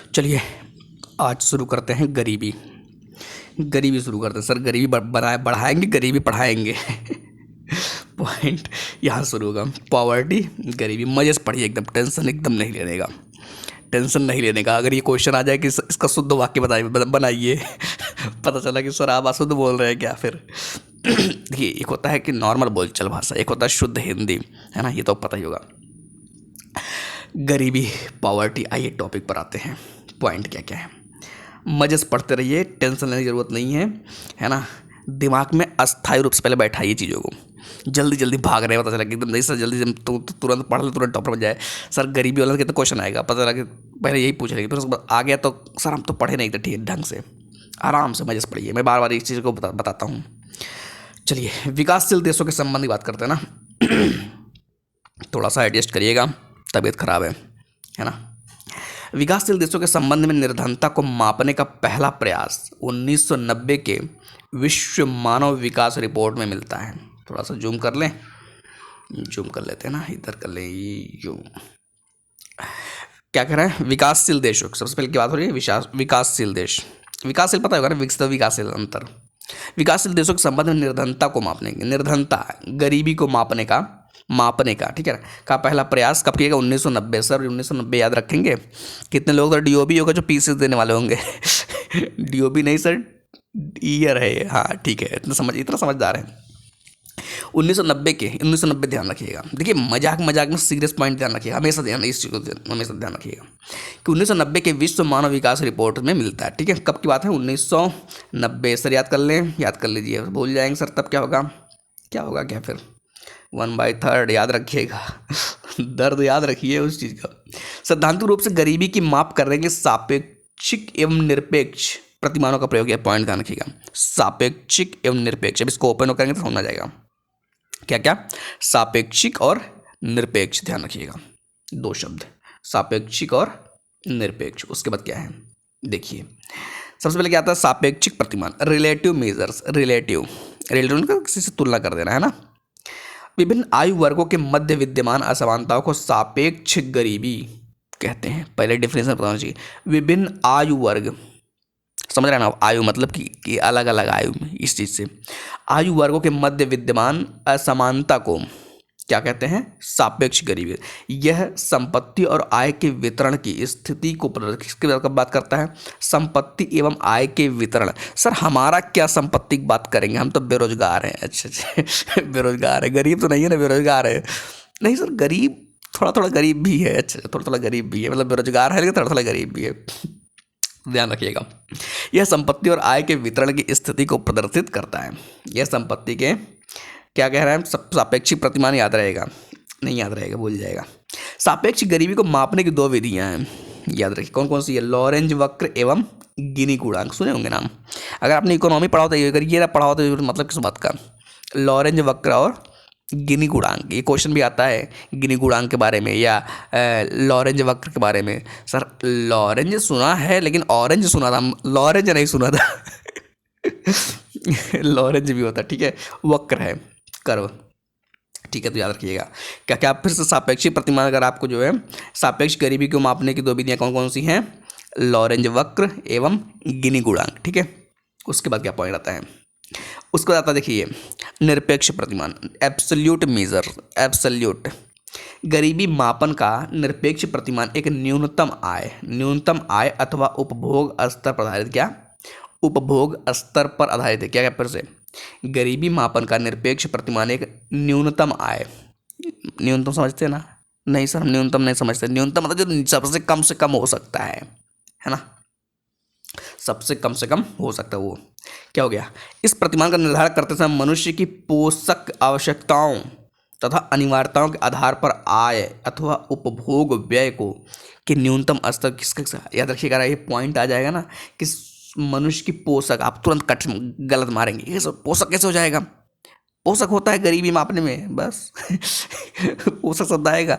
चलिए आज शुरू करते हैं गरीबी। गरीबी शुरू करते हैं सर। गरीबी बढ़ाएंगे, गरीबी पढ़ाएंगे। पॉइंट यहाँ शुरू होगा। पॉवर्टी, गरीबी। मजे से पढ़िए, एकदम टेंशन एकदम नहीं लेने का। टेंशन नहीं लेने का। अगर ये क्वेश्चन आ जाए कि इसका शुद्ध वाक्य बनाइए, पता चला कि सर आप अशुद्ध बोल रहे हैं क्या फिर। देखिए, एक होता है कि नॉर्मल बोलचाल भाषा, एक होता है शुद्ध हिंदी, है ना, ये तो पता ही होगा। गरीबी, पॉवर्टी। आइए टॉपिक पर आते हैं। पॉइंट क्या क्या है, मजे से पढ़ते रहिए, टेंशन लेने की ज़रूरत नहीं है ना। दिमाग में अस्थायी रूप से पहले बैठाइए चीज़ों को। जल्दी जल्दी भाग रहे हैं, पता चला कि एकदम नहीं सर जल्दी तो तुरंत पढ़ ले, तुरंत टॉपर बन जाए। सर गरीबी वाला कितना क्वेश्चन आएगा, पता चला कि पहले यही पूछ लेंगे, फिर उसके बाद आ गया तो सर हम तो पढ़े नहीं थे ठीक ढंग से। आराम से मजे से पढ़िए, मैं बार बार इस चीज़ को बताता हूँ। चलिए विकासशील देशों के संबंध की बात करते हैं ना। थोड़ा सा एडजस्ट करिएगा, तबीयत खराब है ना। विकासशील देशों के संबंध में निर्धनता को मापने का पहला प्रयास 1990 के विश्व मानव विकास रिपोर्ट में मिलता है। थोड़ा सा जूम कर लें, जूम कर लेते हैं ना, इधर कर लें। यूँ क्या कह रहे हैं, विकासशील देशों की सबसे पहले की बात हो रही है। विकासशील देश, विकासशील पता होगा ना, विकसित विकासशील अंतर। विकासशील देशों के संबंध में निर्धनता को मापने, निर्धनता गरीबी को मापने का ठीक है ना, का पहला प्रयास कब किया गया, 1990। सर 1990 याद रखेंगे। कितने लोग तो डीओबी होगा जो पीसीस देने वाले होंगे। डीओबी नहीं सर, ईयर है ये। हाँ ठीक है, इतना समझदार है। 1990 ध्यान रखिएगा। देखिए मजाक में सीरियस पॉइंट ध्यान रखिएगा, हमेशा ध्यान, इस चीज़ को हमेशा ध्यान रखिएगा कि 1990 के विश्व मानव विकास रिपोर्ट में मिलता है। ठीक है, कब की बात है, 1990। सर याद कर लें, याद कर लीजिए, भूल जाएंगे सर तब क्या होगा, क्या फिर 1/3 याद रखिएगा। दर्द याद रखिए उस चीज़ का। सैद्धांतिक रूप से गरीबी की माप करने के सापेक्षिक एवं निरपेक्ष प्रतिमानों का प्रयोग है। पॉइंट ध्यान रखिएगा, सापेक्षिक एवं निरपेक्ष। अब इसको ओपन करेंगे तो समझ आ जाएगा क्या क्या, सापेक्षिक और निरपेक्ष। ध्यान रखिएगा, दो शब्द, सापेक्षिक और निरपेक्ष। उसके बाद क्या है, देखिए सबसे पहले क्या आता है, सापेक्षिक प्रतिमान, रिलेटिव मेजर्स। रिलेटिव का किसी से तुलना कर देना, है ना। विभिन्न आयु वर्गों के मध्य विद्यमान असमानताओं को सापेक्ष गरीबी कहते हैं। पहले डिफिनेशन बताना चाहिए। विभिन्न आयु वर्ग, समझ रहे हैं ना, आयु मतलब कि अलग अलग आयु में, इस चीज़ से आयु वर्गों के मध्य विद्यमान असमानता को क्या कहते हैं, सापेक्ष गरीबी। यह संपत्ति और आय के वितरण की स्थिति को किसके बात करता है, संपत्ति एवं आय के वितरण। सर हमारा क्या संपत्ति की बात करेंगे, हम तो बेरोजगार हैं। अच्छा बेरोजगार है, गरीब तो नहीं है ना, बेरोजगार है। नहीं सर, गरीब थोड़ा गरीब भी है। अच्छा थोड़ा गरीब भी है, मतलब बेरोजगार है लेकिन थोड़ा गरीब भी है। ध्यान रखिएगा, यह संपत्ति और आय के वितरण की स्थिति को प्रदर्शित करता है। यह संपत्ति के क्या कह रहे हैं, सापेक्षिक प्रतिमान याद रहेगा, नहीं याद रहेगा भूल जाएगा। सापेक्ष गरीबी को मापने की दो विधियां हैं, याद रखिए। कौन कौन सी है, लॉरेंज वक्र एवं गिनी गुणांक। सुने होंगे नाम, अगर आपने इकोनॉमी पढ़ा होता है, अगर ये पढ़ा होता है मतलब किस बात का, लॉरेंज वक्र और गिनी गुणांक। ये क्वेश्चन भी आता है गिनी गुणांक के बारे में या लॉरेंज वक्र के बारे में। सर लॉरेंज सुना है लेकिन ऑरेंज सुना था, लॉरेंज नहीं सुना था। लॉरेंज भी होता, ठीक है, वक्र है, कर्व, ठीक है, तो याद रखिएगा। क्या क्या फिर से सापेक्षिक प्रतिमान, अगर आपको जो है सापेक्ष गरीबी को मापने की दो विधियाँ कौन कौन सी हैं, लॉरेंज वक्र एवं गिनी गुणांक। ठीक है, उसके बाद क्या पॉइंट आता है, उसके बाद आता देखिए निरपेक्ष प्रतिमान, एब्सोल्यूट मेजर। एब्सोल्यूट गरीबी मापन का निरपेक्ष प्रतिमान एक न्यूनतम आय अथवा उपभोग स्तर पर आधारित, क्या उपभोग स्तर पर आधारित है। क्या फिर से, गरीबी मापन का निरपेक्ष प्रतिमान एक न्यूनतम आय, न्यूनतम समझते हैं ना, नहीं सर हम न्यूनतम नहीं समझते। न्यूनतम मतलब जो सबसे कम से कम हो सकता है ना, सबसे कम से कम हो सकता है वो। क्या हो गया, इस प्रतिमान का निर्धारण करते समय मनुष्य की पोषक आवश्यकताओं तथा अनिवार्यताओं के आधार पर आय अथवा उपभोग व्यय को कि न्यूनतम स्तर किसका, याद रखिएगा ये पॉइंट आ जाएगा ना कि मनुष्य की पोषक, आप तुरंत कट गलत मारेंगे, ये सब पोषक कैसे हो जाएगा, पोषक होता है गरीबी मापने में, बस पोषक शब्द आएगा,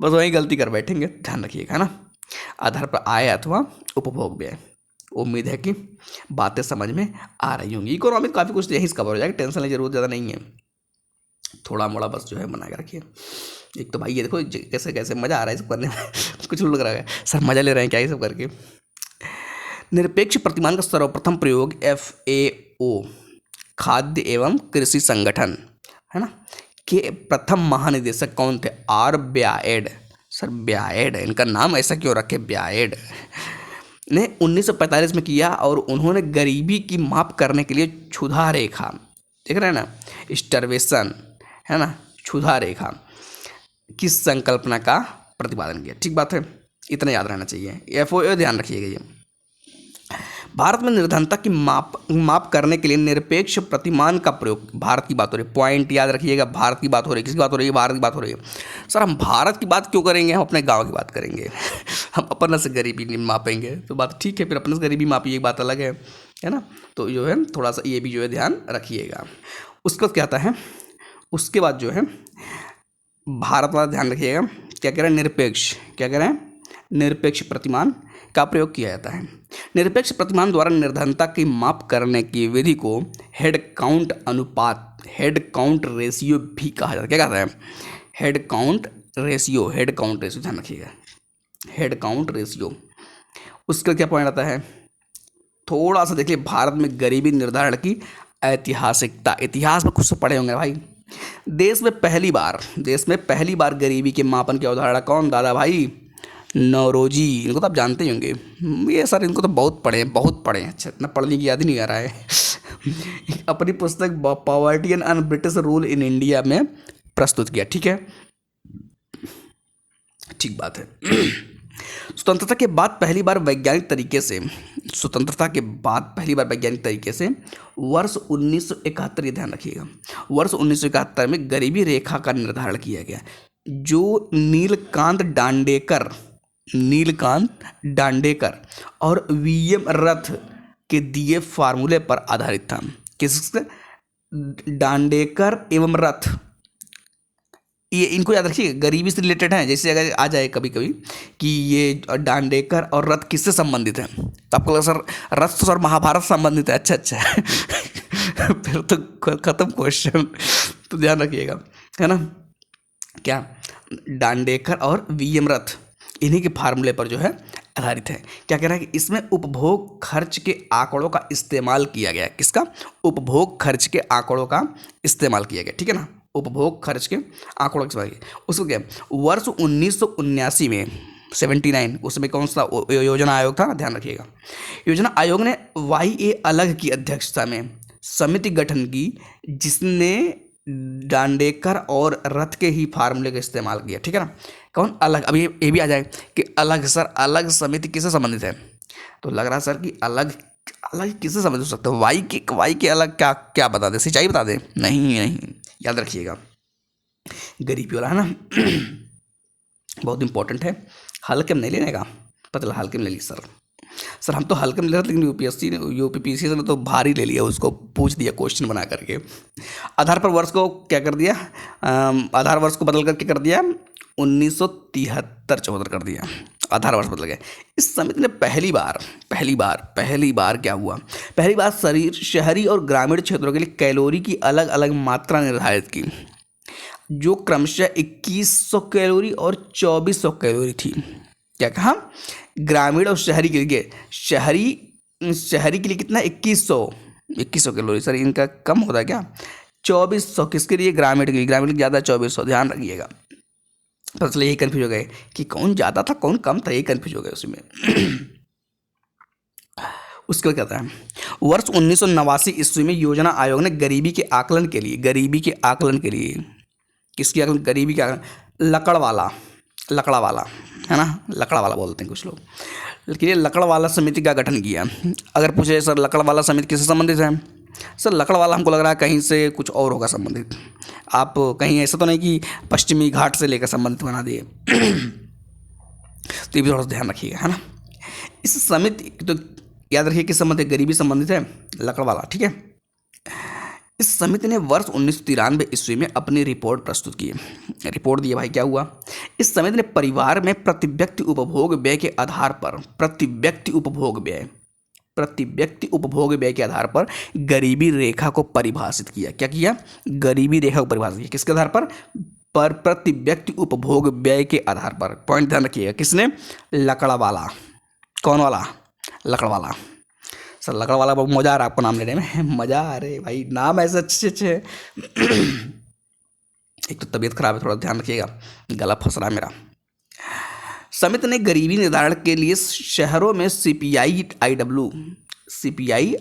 बस वही गलती कर बैठेंगे। ध्यान रखिएगा ना, आधार पर आय अथवा उपभोग व्यय। उम्मीद है कि बातें समझ में आ रही होंगी। इकोनॉमी काफ़ी कुछ यहीं कवर हो जाएगा, टेंशन लेने की जरूरत ज़्यादा नहीं है, थोड़ा मोड़ा बस जो है बना के रखिए। एक तो भाई ये देखो कैसे कैसे मज़ा आ रहा है सब करने में। कुछ लग रहा है सर मज़ा ले रहे हैं क्या ये सब करके, निरपेक्ष प्रतिमान का सर्वप्रथम प्रयोग FAO खाद्य एवं कृषि संगठन है ना के प्रथम महानिदेशक कौन थे? R ब्याएड। सर ब्याएड, इनका नाम ऐसा क्यों रखे ब्याएड, ने 1945 में किया और उन्होंने गरीबी की माप करने के लिए क्षुधा रेखा, देख रहे हैं ना, स्टार्वेशन है ना, क्षुधा रेखा की संकल्पना का प्रतिपादन किया। ठीक बात है, इतना याद रहना चाहिए। FAO ध्यान रखिएगा। ये भारत में निर्धनता की माप करने के लिए निरपेक्ष प्रतिमान का प्रयोग, भारत की बात हो रही है, पॉइंट याद रखिएगा, भारत की बात हो रही है। किसकी बात हो रही है? भारत की बात हो रही है। सर हम भारत की बात क्यों करेंगे, हम अपने गांव की बात करेंगे हम अपने से गरीबी नहीं मापेंगे तो बात ठीक है, फिर अपने से गरीबी मापिए, एक बात अलग है ना। तो जो है थोड़ा सा ये भी जो है ध्यान रखिएगा। उसके बाद क्या आता है, उसके बाद जो है भारत वाला ध्यान रखिएगा। क्या कह रहे हैं? निरपेक्ष, क्या कह रहे हैं? निरपेक्ष प्रतिमान का प्रयोग किया जाता है। निरपेक्ष प्रतिमान द्वारा निर्धनता की माप करने की विधि को हेड काउंट अनुपात, हेड काउंट रेशियो भी कहा जाता है। क्या कहता है? Head count ratio, head count ratio ध्यान रखिएगा, हेड काउंट रेशियो। उसका क्या पॉइंट आता है? थोड़ा सा देखिए, भारत में गरीबी निर्धारण की ऐतिहासिकता, इतिहास में कुछ से पढ़े होंगे भाई। देश में पहली बार गरीबी के मापन की अवधारणा कौन? दादा भाई नौरोजी, इनको तो आप जानते ही होंगे। ये सर इनको तो बहुत पढ़े हैं। अच्छा, इतना पढ़ने की याद ही नहीं आ रहा है अपनी पुस्तक poverty and British rule in India में प्रस्तुत किया। ठीक है, ठीक बात है। स्वतंत्रता के बाद पहली बार वैज्ञानिक तरीके से वर्ष 1971, ये ध्यान रखिएगा, वर्ष 1971 में गरीबी रेखा का निर्धारण किया गया, जो नीलकांत डांडेकर और VM रथ के दिए फार्मूले पर आधारित था। किससे? डांडेकर एवं रथ, ये इनको याद रखिए, गरीबी से रिलेटेड है। जैसे अगर आ जाए कभी कभी कि ये डांडेकर और रथ किससे संबंधित है, तो आपको लगा सर रथ तो सर महाभारत संबंधित है। अच्छा फिर तो खत्म क्वेश्चन। तो ध्यान रखिएगा, है ना। क्या? डांडेकर और VM रथ, इन्हीं के फार्मूले पर जो है आधारित है। क्या कह रहा है कि इसमें उपभोग खर्च के आंकड़ों का इस्तेमाल किया गया। किसका? उपभोग खर्च के आंकड़ों का इस्तेमाल किया गया। ठीक है ना, उपभोग खर्च के आंकड़ों का इस्तेमाल किया। उसको क्या, वर्ष 1979 में 79, उसमें कौन सा योजना आयोग था? ध्यान रखिएगा। योजना आयोग ने YA अलग की अध्यक्षता में समिति गठन की, जिसने डांडेकर और रथ के ही फार्मूले का इस्तेमाल किया। ठीक है ना। कौन? अलग। अभी ये भी आ जाए कि अलग, सर अलग समिति किससे संबंधित है? तो लग रहा है सर कि अलग किससे संबंधित हो सकता है? वाई के अलग क्या बता दे? सिंचाई बता दे? नहीं, याद रखिएगा, गरीबी वाला है ना बहुत इंपॉर्टेंट है। हल्के में नहीं लेने का, पता चला हल्के में ले ली सर हम तो हल्के में ले रहे थे, लेकिन UPSC ने तो भारी ले लिया, उसको पूछ दिया क्वेश्चन बना करके। आधार पर वर्ष को क्या कर दिया? आधार वर्ष को बदल करके कर दिया 1973-74 कर दिया, आधार वर्ष बदल गया। इस समिति ने पहली बार क्या हुआ? पहली बार शहरी और ग्रामीण क्षेत्रों के लिए कैलोरी की अलग अलग मात्रा निर्धारित की, जो क्रमशः 2100 कैलोरी और 2400 कैलोरी थी। क्या कहा? ग्रामीण और शहरी के लिए, शहरी के लिए कितना? 2100 कैलोरी। सर इनका कम होता है क्या? 2400 किसके लिए? ग्रामीण के लिए। ग्रामीण के ज़्यादा 2400, ध्यान रखिएगा। तो इसलिए यही कन्फ्यूज हो गए कि कौन ज़्यादा था कौन कम था, यही कन्फ्यूज हो गए उसमें उसके बाद कहता है वर्ष 1989 ईस्वी में योजना आयोग ने गरीबी के आकलन के लिए किसकी आकलन? गरीबी के आकलन, लकड़वाला है ना, लकड़वाला बोलते हैं कुछ लोग, लेकिन ये लकड़वाला समिति का गठन किया। अगर पूछे सर लकड़वाला समिति किससे संबंधित है? सर लकड़वाला हमको लग रहा है कहीं से कुछ और होगा संबंधित, आप कहीं ऐसा तो नहीं कि पश्चिमी घाट से लेकर संबंधित बना दिए तो ये भी थोड़ा सा ध्यान रखिएगा, है ना। इस समिति तो याद रखिए किस संबंधित? गरीबी संबंधित है, लकड़वाला। ठीक है। इस समिति ने वर्ष 1993 ईस्वी में अपनी रिपोर्ट प्रस्तुत की। रिपोर्ट दिया भाई, क्या हुआ? इस समिति ने परिवार में प्रति व्यक्ति उपभोग व्यय के आधार पर प्रति व्यक्ति उपभोग व्यय के आधार पर गरीबी रेखा को परिभाषित किया। क्या किया? गरीबी रेखा को परिभाषित किया। किसके आधार पर? प्रति व्यक्ति उपभोग व्यय के आधार पर। पॉइंट ध्यान रखिएगा, किसने? लकड़वाला। कौन वाला? लकड़वाला। सर लकड़वाला, बहुत मज़ा आ रहा है आपको नाम लेने में। मज़ा आ रहे भाई, नाम ऐसे अच्छे अच्छे हैं। एक तो तबीयत खराब है, थोड़ा ध्यान रखिएगा, गला फंस रहा है मेरा। समिति ने गरीबी निर्धारण के लिए शहरों में सीपीआई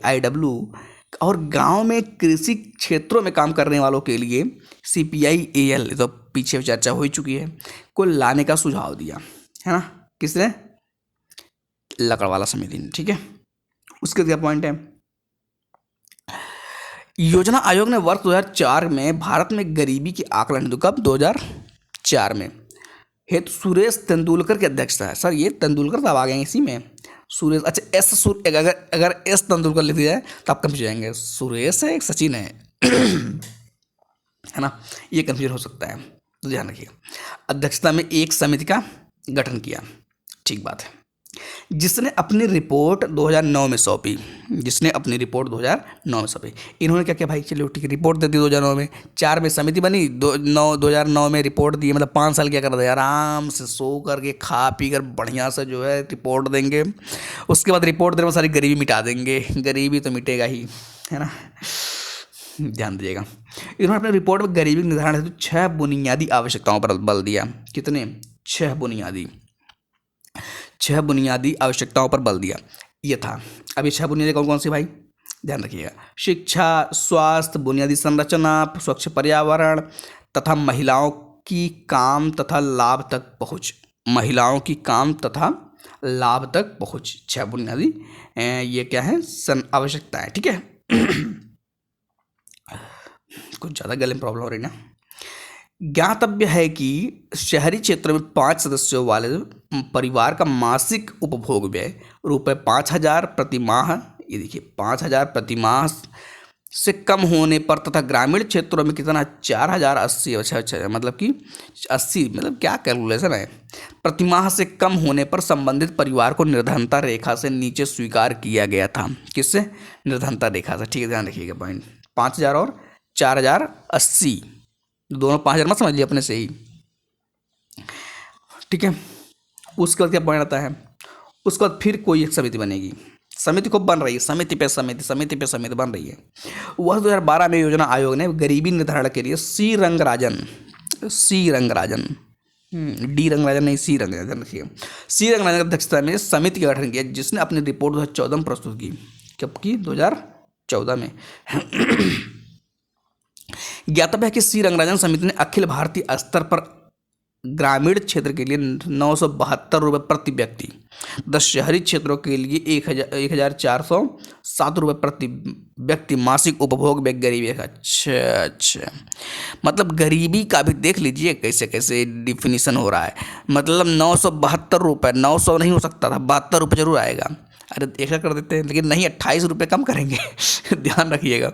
आईडब्ल्यू और गांव में कृषि क्षेत्रों में काम करने वालों के लिए सीपीआईएल, तो पीछे चर्चा हो ही चुकी है, को लाने का सुझाव दिया है ना। किसने? लकड़वाला समिति ने। ठीक है, उसके क्या पॉइंट है? योजना आयोग ने वर्ष 2004 में भारत में गरीबी की आकलन हेतु, कब? 2004 में, हेतु सुरेश तेंदुलकर की अध्यक्षता है। सर ये तेंदुलकर साहब आ गए हैं इसी में, सुरेश। अच्छा अगर एस तेंदुलकर लिख दिया जाए तो आप कंफ्यूज जाएंगे, सुरेश है एक सचिन है। है ना, ये कंफ्यूजन हो सकता है, तो ध्यान रखिएगा। अध्यक्षता में एक समिति का गठन किया, ठीक बात है, जिसने अपनी रिपोर्ट 2009 में सौंपी। इन्होंने क्या किया भाई? चलो ठीक है, रिपोर्ट दे दी 2009 में, 4 में समिति बनी, 2009 में रिपोर्ट दी। मतलब 5 साल क्या कर रहे हैं? आराम से सो करके खा पी कर बढ़िया से जो है रिपोर्ट देंगे। उसके बाद रिपोर्ट देने में सारी गरीबी मिटा देंगे। गरीबी तो मिटेगा ही, है ना, ध्यान दीजिएगा। इन्होंने अपने रिपोर्ट में गरीबी निर्धारण हेतु 6 बुनियादी आवश्यकताओं पर बल दिया। कितने? 6 बुनियादी आवश्यकताओं पर बल दिया। ये था। अब ये 6 बुनियादी कौन कौन सी भाई? ध्यान रखिएगा। शिक्षा, स्वास्थ्य, बुनियादी संरचना, स्वच्छ पर्यावरण तथा महिलाओं की काम तथा लाभ तक पहुँच। 6 बुनियादी ये क्या है? आवश्यकताएं। ठीक है। कुछ ज़्यादा गले में प्रॉब्लम हो रही ना। ज्ञातव्य है कि शहरी क्षेत्रों में 5 सदस्यों वाले परिवार का मासिक उपभोग व्यय ₹5,000 प्रति माह, ये देखिए 5,000 प्रति माह से कम होने पर तथा ग्रामीण क्षेत्रों में कितना? 4,080। अच्छा, मतलब कि 80, मतलब क्या कैलकुलेशन है? प्रति माह से कम होने पर संबंधित परिवार को निर्धनता रेखा से नीचे स्वीकार किया गया था। किससे? निर्धनता रेखा से। ठीक है, ध्यान रखिएगा पॉइंट। 5,000 और 4,080, दोनों 5,000 मत समझ लिए अपने से ही। ठीक है, उसके बाद क्या पॉइंट आता है? उसके बाद फिर कोई एक समिति बनेगी। समिति को बन रही है, समिति पे समिति बन रही है। वह 2012 में योजना आयोग ने गरीबी निर्धारण के लिए सी रंगराजन की अध्यक्षता में समिति का गठन किया, जिसने अपनी रिपोर्ट 2014 में प्रस्तुत की। कब की? 2014 में। ज्ञातव्य है कि सी रंगराजन समिति ने अखिल भारतीय स्तर पर ग्रामीण क्षेत्र के लिए 972 रुपये प्रति व्यक्ति, 10 शहरी क्षेत्रों के लिए 1,407 रुपये प्रति व्यक्ति मासिक उपभोग व्यय गरीबी। अच्छा, मतलब गरीबी का भी देख लीजिए कैसे कैसे डिफिनीशन हो रहा है। मतलब 972 रुपये, 900 नहीं हो सकता था, 72 रुपये जरूर आएगा। अरे एक्स्ट्रा कर देते हैं, लेकिन नहीं, 28 रुपये कम करेंगे। ध्यान रखिएगा,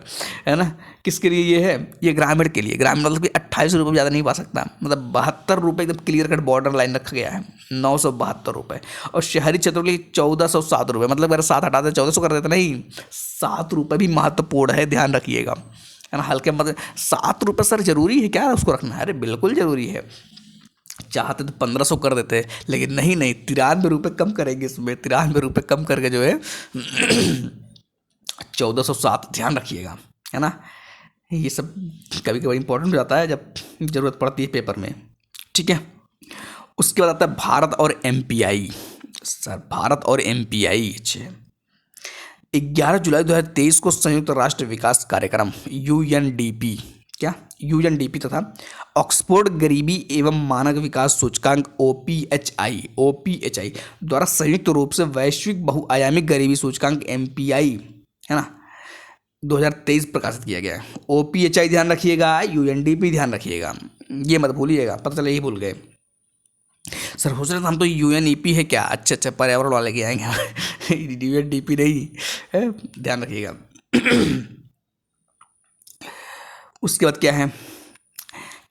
है ना। किसके लिए ये है? ये ग्रामीण के लिए। ग्रामीण मतलब कि 28 रुपये ज़्यादा नहीं पा सकता, मतलब 72 रुपये एकदम क्लियर कट बॉर्डर लाइन रखा गया है, 972 रुपये। और शहरी क्षेत्रों के लिए 1,407 रुपये, मतलब अगर 7 हटा दे 1,400 कर देते, नहीं, 7 रुपये भी महत्वपूर्ण है, ध्यान रखिएगा, है ना। हल्के मतलब 7 रुपये सर जरूरी है क्या उसको रखना? अरे बिल्कुल ज़रूरी है। चाहते तो 1,500 कर देते, लेकिन नहीं, 93 रुपये कम करेंगे इसमें, 93 रुपये कम करके जो है 1,407, ध्यान रखिएगा, है ना। ये सब कभी कभी इंपॉर्टेंट हो जाता है जब ज़रूरत पड़ती है पेपर में। ठीक है, उसके बाद आता है भारत और एमपीआई। सर भारत और एमपीआई, अच्छे, 11 जुलाई 2023 को संयुक्त राष्ट्र विकास कार्यक्रम यूएनडीपी तथा ऑक्सफोर्ड गरीबी एवं मानक विकास सूचकांक ओपीएचआई द्वारा संयुक्त रूप से वैश्विक बहुआयामी गरीबी सूचकांक एमपीआई, है ना, 2023 प्रकाशित किया गया है। ओपीएचआई ध्यान रखिएगा, यूएनडीपी ध्यान रखिएगा, ये मत भूलिएगा, पता चले यही भूल गए। सर सोच रहे थे हम तो यूएनईपी है क्या? अच्छा, पर्यावरण वाले के आएंगे। यूएनडीपी नहीं है, ध्यान रखिएगा। उसके बाद क्या है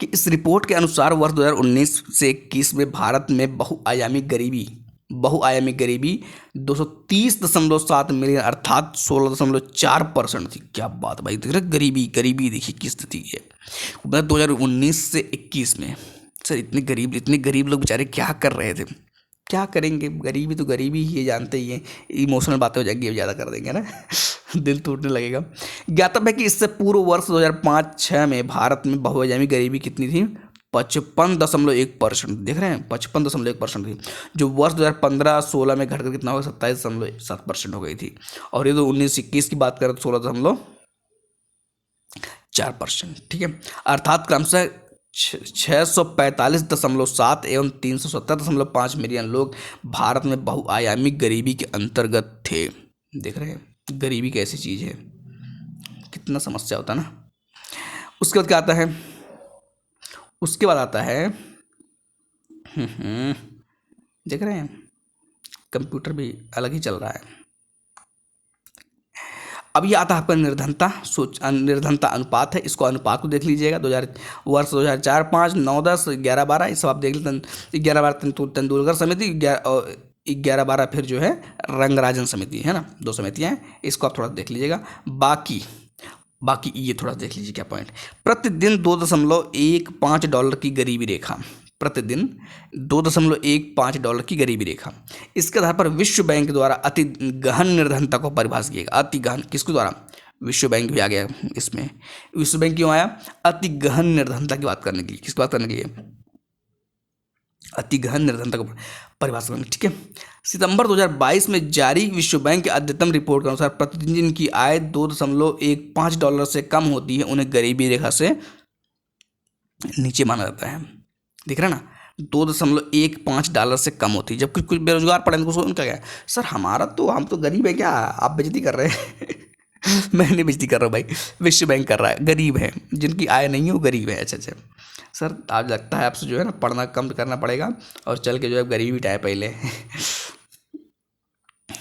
कि इस रिपोर्ट के अनुसार वर्ष 2019 से 21 में भारत में बहुआयामी गरीबी 230.7 मिलियन अर्थात 16.4% थी। क्या बात भाई, देख रहे गरीबी देखिए किस स्थिति है। मतलब 2019 से 21 में सर इतने गरीब लोग बेचारे क्या कर रहे थे, क्या करेंगे, गरीबी तो गरीबी ही है, जानते ही हैं। इमोशनल बातें हो जाएंगी, ज़्यादा कर देंगे ना दिल टूटने लगेगा। ज्ञातव्य है कि इससे पूर्व वर्ष 2005-06 में भारत में बहुआयामी गरीबी कितनी थी? 55.1%। देख रहे हैं, 55.1% थी, जो वर्ष 2015-16 में घटकर कितना होगा? 27.7% हो गई थी। और ये तो 19-21 की बात करें तो 16.4%। ठीक है, अर्थात क्रमशः 645.7 एवं 370.5 मिलियन लोग भारत में बहुआयामी गरीबी के अंतर्गत थे। देख रहे हैं, गरीबी कैसी चीज़ है, कितना समस्या होता है ना। उसके बाद क्या आता है? उसके बाद आता है देख रहे हैं, कंप्यूटर भी अलग ही चल रहा है। अब ये आता है आपका निर्धनता निर्धनता अनुपात है। इसको अनुपात को देख लीजिएगा। 2000 वर्ष 2004, 5, 9, 10, 11, 12 ये सब आप देख लेते। 11, 12 तेंदुलकर समिति, 11, 12 फिर जो है रंगराजन समिति है ना, 2 समितियाँ हैं। इसको आप थोड़ा देख लीजिएगा। बाकी ये थोड़ा देख लीजिए क्या पॉइंट। प्रतिदिन $2.15 की गरीबी रेखा, प्रतिदिन $2.15 की गरीबी रेखा। इसके आधार पर विश्व बैंक द्वारा अति गहन निर्धनता को परिभाषित किया गया। अति गहन किसके द्वारा? विश्व बैंक भी आ गया इसमें। विश्व बैंक क्यों आया? अति गहन निर्धनता की बात करने के लिए। किसकी बात करने के लिए? अति गहन निर्धनता को परिभाषित करने। ठीक है, सितंबर 2022 में जारी विश्व बैंक की अद्यतन रिपोर्ट के अनुसार प्रतिदिन जिनकी आय $2.15 से कम होती है उन्हें गरीबी रेखा से नीचे माना जाता है। दिख रहा है ना, $2.15 से कम होती है। जबकि कुछ बेरोजगार पड़े तो उनका क्या है? सर हमारा तो, हम तो गरीब है क्या, आप बेइज्जती कर रहे हैं मैं नहीं बेइज्जती कर रहा हूँ भाई, विश्व बैंक कर रहा है। गरीब है, जिनकी आय नहीं है वो गरीब है। अच्छा सर, आज लगता है आपसे जो है ना पढ़ना कम करना पड़ेगा और चल के जो है गरीबी मिटाए पहले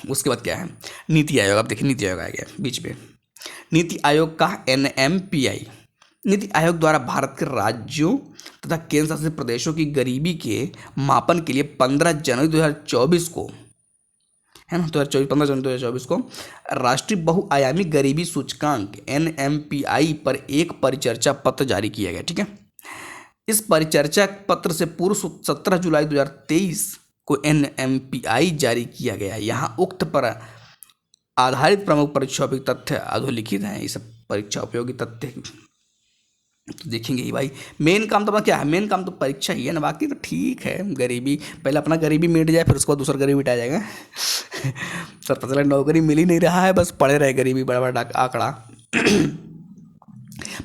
उसके बाद क्या है? नीति आयोग। आप देखिए, नीति आयोग आ गया बीच में। नीति आयोग का NMPI, नीति आयोग द्वारा भारत के राज्यों तथा केंद्र शासित प्रदेशों की गरीबी के मापन के लिए 15 जनवरी 2024 को, है ना, 15 जनवरी 2024 को राष्ट्रीय बहुआयामी गरीबी सूचकांक NMPI पर एक परिचर्चा पत्र जारी किया गया। ठीक है, इस परिचर्चा पत्र से पूर्व 17 जुलाई 2023 को NMPI जारी किया गया। यहाँ उक्त पर आधारित प्रमुख परीक्षा उपयोगी तथ्य अधोलिखित हैं। ये सब परीक्षा उपयोगी तथ्य तो देखेंगे ही भाई। मेन काम तो अपना क्या है? मेन काम तो परीक्षा ही है ना, बाकी तो ठीक है। गरीबी पहले अपना गरीबी मिट जाए, फिर उसके बाद दूसरा गरीबी मिटाया जाएगा सर पता चला नौकरी मिल ही नहीं रहा है, बस पड़े रहे गरीबी, बड़ा बड़ा आंकड़ा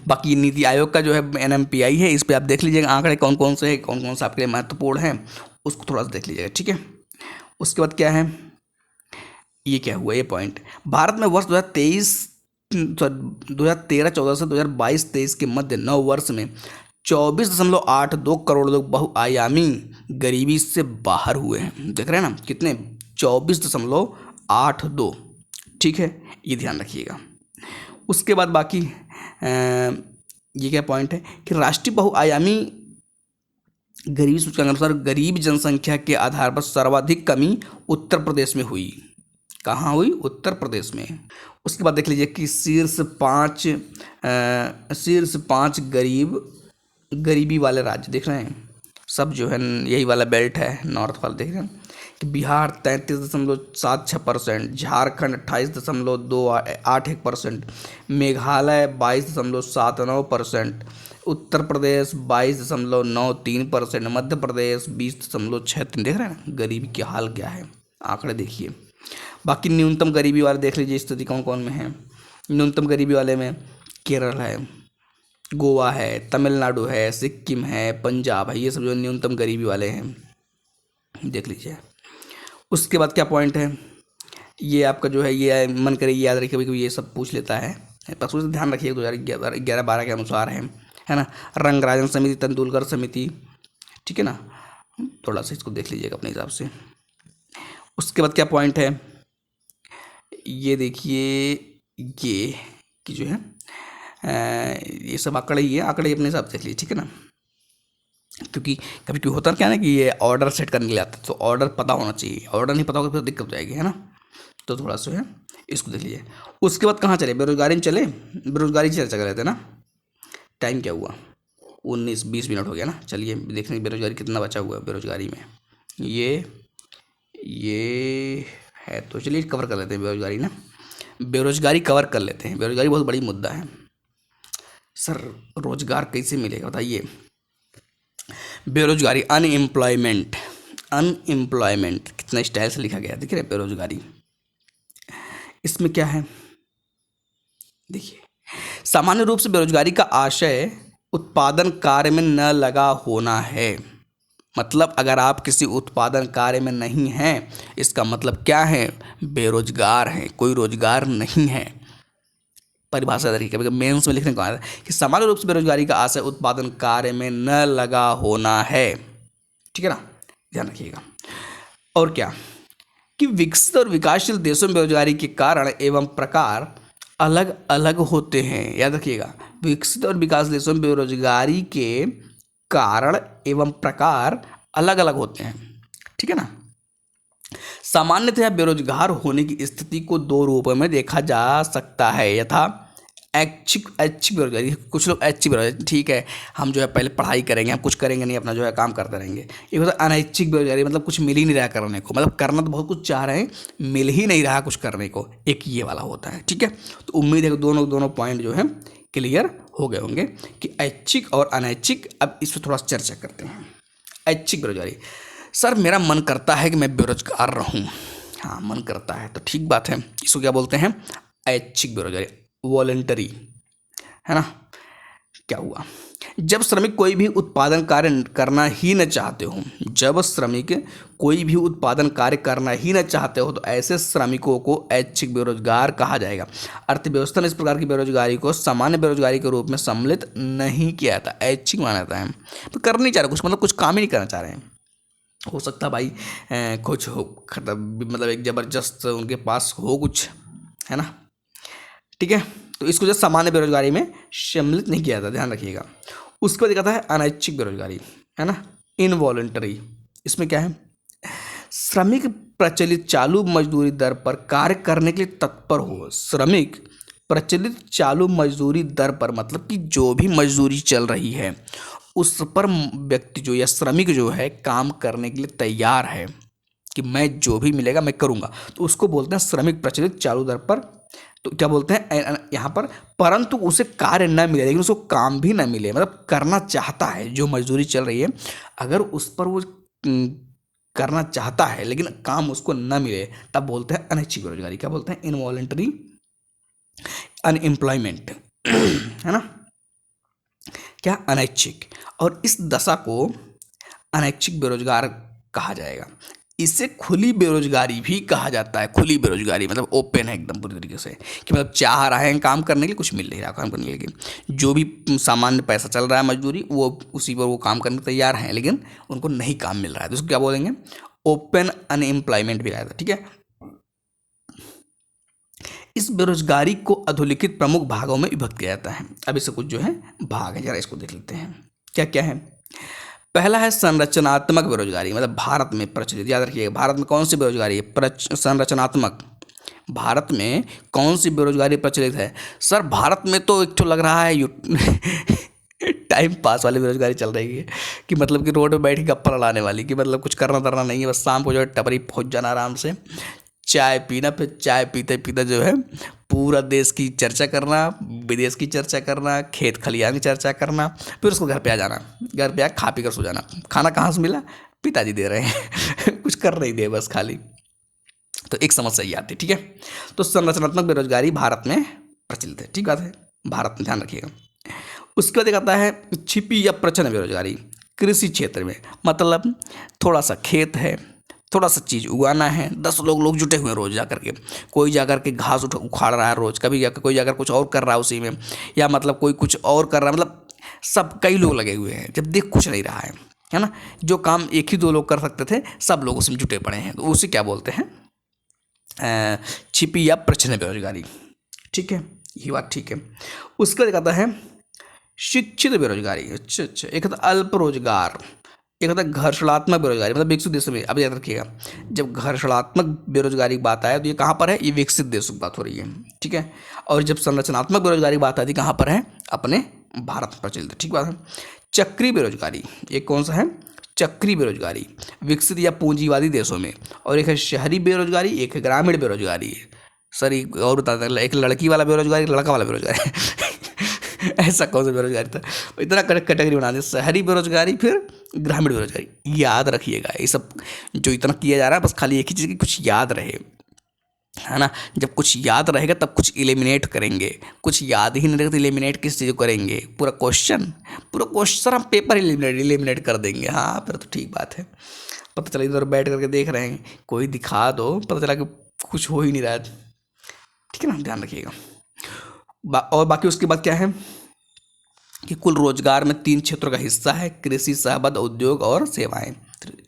बाकी नीति आयोग का जो है NMPI है, इस पर आप देख लीजिएगा आंकड़े कौन कौन से हैं, कौन कौन सा आपके लिए महत्वपूर्ण है, उसको थोड़ा सा देख लीजिएगा। ठीक है, उसके बाद क्या है? ये क्या हुआ? ये पॉइंट, भारत में वर्ष 2013-14 से 2022-23 के मध्य 9 वर्ष में 24.82 करोड़ लोग बहुआयामी गरीबी से बाहर हुए हैं। देख रहे हैं ना कितने? 24.82। ठीक है, ये ध्यान रखिएगा। उसके बाद बाकी ये क्या पॉइंट है कि राष्ट्रीय बहुआयामी गरीबी सूचकांक के अनुसार गरीब जनसंख्या के आधार पर सर्वाधिक कमी उत्तर प्रदेश में हुई। कहाँ हुई? उत्तर प्रदेश में। उसके बाद देख लीजिए कि शीर्ष पाँच गरीबी वाले राज्य देख रहे हैं, सब जो है यही वाला बेल्ट है, नॉर्थ वाला। देख रहे हैं कि बिहार 33.76%, झारखंड 28.281%, मेघालय 22.79%, उत्तर प्रदेश 22.93%, मध्य प्रदेश 20.63। देख रहे हैं ना गरीबी के हाल क्या है, आंकड़े देखिए। बाकी न्यूनतम गरीबी वाले देख लीजिए स्थिति कौन कौन में है। न्यूनतम गरीबी वाले में केरल है, गोवा है, तमिलनाडु है, सिक्किम है, पंजाब है, ये सब जो न्यूनतम गरीबी वाले हैं, देख लीजिए। उसके बाद क्या पॉइंट है? ये आपका जो है ये मन करे याद रखिए, कभी ये सब पूछ लेता है, बस उसे ध्यान रखिए। 2011-12 के अनुसार है ना, रंगराजन समिति, तेंदुलकर समिति। ठीक है ना, थोड़ा सा इसको देख लीजिएगा अपने हिसाब से। उसके बाद क्या पॉइंट है? ये देखिए, ये कि जो है ये सब आंकड़े ही है, आंकड़े अपने हिसाब से देख लीजिए। ठीक है ना, क्योंकि कभी कभी होता है क्या ना कि ये ऑर्डर सेट करने के लिए आता है, तो ऑर्डर पता होना चाहिए। ऑर्डर नहीं पता होगा तो दिक्कत हो जाएगी, है ना। तो थोड़ा सा है इसको देख लीजिए। उसके बाद कहाँ चले? बेरोजगारी में चले, बेरोजगारी चर्चा कर रहे थे ना। टाइम क्या हुआ? 19-20 मिनट हो गया ना। चलिए देखने बेरोजगारी कितना बचा हुआ है बेरोजगारी में। ये ये है तो चलिए कवर कर लेते हैं बेरोजगारी ना, बेरोजगारी कवर कर लेते हैं। बेरोजगारी बहुत बड़ी मुद्दा है सर, रोजगार कैसे मिलेगा बताइए। बेरोजगारी, अनएम्प्लॉयमेंट, अनएम्प्लॉयमेंट कितना स्टाइल से लिखा गया है, दिख रहा है बेरोजगारी। इसमें क्या है देखिए, सामान्य रूप से बेरोजगारी का आशय उत्पादन कार्य में न लगा होना है। मतलब अगर आप किसी उत्पादन कार्य में नहीं हैं, इसका मतलब क्या है, बेरोजगार हैं, कोई रोजगार नहीं है। परिभाषा तरीके मेंस में लिखने को आया था कि सामान्य रूप से बेरोजगारी का आशय उत्पादन कार्य में न लगा होना है, ठीक है ना, ध्यान रखिएगा। और क्या कि विकसित और विकासशील देशों में बेरोजगारी के कारण एवं प्रकार अलग अलग होते हैं। याद रखिएगा, विकसित और विकास देशों में बेरोजगारी के कारण एवं प्रकार अलग अलग होते हैं, ठीक है ना। सामान्यतः बेरोजगार होने की स्थिति को दो रूपों में देखा जा सकता है, यथा ऐच्छिक बेरोजगारी, कुछ लोग ऐच्छिक बेरोजगारी, ठीक है हम जो है पहले पढ़ाई करेंगे, हम कुछ करेंगे नहीं, अपना जो है काम करते रहेंगे। एक होता है अनैच्छिक बेरोजगारी, मतलब कुछ मिल ही नहीं रहा करने को, मतलब करना तो बहुत कुछ चाह रहे हैं, मिल ही नहीं रहा कुछ करने को, एक ये वाला होता है, ठीक है। तो उम्मीद है कि दोनों पॉइंट जो है क्लियर हो गए होंगे कि ऐच्छिक और अनैच्छिक। अब इस पर थोड़ा चर्चा करते हैं। ऐच्छिक बेरोजगारी, सर मेरा मन करता है कि मैं बेरोजगार रहूं, हाँ मन करता है तो ठीक बात है, इसको क्या बोलते हैं, ऐच्छिक बेरोजगारी, वॉलंटरी, है ना। क्या हुआ, जब श्रमिक कोई भी उत्पादन कार्य करना ही न चाहते हो, जब श्रमिक कोई भी उत्पादन कार्य करना ही न चाहते हो तो ऐसे श्रमिकों को ऐच्छिक बेरोजगार कहा जाएगा। अर्थव्यवस्था में इस प्रकार की बेरोजगारी को सामान्य बेरोजगारी के रूप में सम्मिलित नहीं किया जाता, ऐच्छिक माना जाता है। तो कर नहीं चाह रहे कुछ, मतलब कुछ काम ही नहीं करना चाह रहे हैं। हो सकता है भाई कुछ हो, मतलब एक ज़बरदस्त उनके पास हो कुछ, है ना, ठीक है। तो इसको जो सामान्य बेरोजगारी में सम्मिलित नहीं किया जाता, ध्यान रखिएगा। उसके बाद दिखाता है अनैच्छिक बेरोजगारी, है ना, इनवॉलंटरी। इसमें क्या है, श्रमिक प्रचलित चालू मजदूरी दर पर कार्य करने के लिए तत्पर हो। श्रमिक प्रचलित चालू मजदूरी दर पर, मतलब कि जो भी मजदूरी चल रही है उस पर व्यक्ति जो या श्रमिक जो है काम करने के लिए तैयार है कि मैं जो भी मिलेगा मैं करूँगा, तो उसको बोलते हैं श्रमिक प्रचलित चालू दर पर। तो क्या बोलते हैं यहाँ पर, परंतु उसे कार्य न मिले, लेकिन उसको काम भी न मिले, मतलब करना चाहता है जो मजदूरी चल रही है, अगर उस पर वो करना चाहता है लेकिन काम उसको न मिले, तब बोलते हैं अनैच्छिक बेरोजगारी। क्या बोलते हैं, इनवॉलंटरी अनएम्प्लॉयमेंट, है ना, क्या अनैच्छिक। और इस दशा को अनैच्छिक बेरोजगार कहा जाएगा। इसे खुली बेरोजगारी भी कहा जाता है। खुली बेरोजगारी मतलब ओपन है एकदम पूरी तरीके से, कि मतलब चाह रहे हैं काम करने के लिए, कुछ मिल नहीं रहा काम करने के लिए, जो भी सामान्य पैसा चल रहा है मजदूरी वो उसी पर वो काम करने तैयार हैं, लेकिन उनको नहीं काम मिल रहा है, तो उसको क्या बोलेंगे, ओपन अनएम्प्लॉयमेंट भी रहता है, ठीक है। इस बेरोजगारी को अधोलिखित प्रमुख भागों में विभक्त किया जाता है। अब इससे कुछ जो है भाग है, जरा इसको देख लेते हैं क्या क्या है। पहला है संरचनात्मक बेरोजगारी, मतलब भारत में प्रचलित, याद रखिएगा भारत में कौन सी बेरोजगारी है, संरचनात्मक। भारत में कौन सी बेरोजगारी प्रचलित है, सर भारत में तो एक तो लग रहा है टाइम पास वाली बेरोजगारी चल रही है, कि मतलब कि रोड पे बैठ के गप्पा लड़ाने वाली, कि मतलब कुछ करना धरना नहीं है, बस शाम को जो है टपरी पहुंच जाना आराम से, चाय पीना, फिर चाय पीते पीते जो है पूरा देश की चर्चा करना, विदेश की चर्चा करना, खेत खलिहान की चर्चा करना, फिर उसको घर पे आ जाना, घर पे आ खा पी कर सो जाना। खाना कहाँ से मिला, पिताजी दे रहे हैं कुछ कर नहीं दे बस खाली। तो एक समस्या ये आती है, ठीक है। तो संरचनात्मक बेरोजगारी भारत में प्रचलित है, ठीक बात है, भारत में ध्यान रखिएगा। उसके बाद एक आता है छिपी या प्रचंड बेरोजगारी, कृषि क्षेत्र में, मतलब थोड़ा सा खेत है, थोड़ा सा चीज़ उगाना है, 10 लोग जुटे हुए हैं रोज जा करके, कोई जा करके घास उखाड़ रहा है रोज, कभी जाकर कोई जाकर कुछ और कर रहा है उसी में, या मतलब कोई कुछ और कर रहा है, मतलब सब कई लोग लगे हुए हैं, जब देख कुछ नहीं रहा है ना, जो काम एक ही 2 लोग कर सकते थे सब लोग उसमें जुटे पड़े हैं, तो उसे क्या बोलते हैं, छिपी या प्रचंड बेरोजगारी, ठीक है, ये बात ठीक है। उसके बाद आता है शिक्षित बेरोजगारी, अच्छा, एक होता अल्प रोजगार, एक होता है घर्षणात्मक बेरोजगारी, मतलब विकसित देशों में। अब याद रखिएगा जब घर्षणात्मक बेरोजगारी की बात आए तो ये कहाँ पर है, ये विकसित देशों की बात हो रही है, ठीक है। और जब संरचनात्मक बेरोजगारी की बात आती है कहाँ पर है, अपने भारत में प्रचलित है, ठीक बात है। चक्रीय बेरोजगारी, ये कौन सा है, चक्री बेरोजगारी विकसित या पूंजीवादी देशों में, और एक है शहरी बेरोजगारी, एक है ग्रामीण बेरोजगारी। सर एक और बताते हैं, एक लड़की वाला बेरोजगारी, लड़का वाला बेरोजगारी ऐसा कौन सा बेरोजगारी था, इतना कैटेगरी बना दे, शहरी बेरोजगारी फिर ग्रामीण बेरोजगारी। याद रखिएगा ये सब जो इतना किया जा रहा है, बस खाली एक ही चीज़ की कुछ याद रहे, है ना। जब कुछ याद रहेगा तब कुछ एलिमिनेट करेंगे, कुछ याद ही नहीं रहेगा तो एलिमिनेट किस चीज़ को करेंगे, पूरा क्वेश्चन हम पेपर एलिमिनेट कर देंगे। हाँ फिर तो ठीक बात है। पता चला इधर बैठ करके देख रहे हैं, कोई दिखा दो, पता चला कि कुछ हो ही नहीं रहा है। ठीक है ना, ध्यान रखिएगा। और बाकी उसके बाद क्या है कि कुल रोजगार में 3 क्षेत्रों का हिस्सा है, कृषि, सहबद्ध उद्योग और सेवाएं।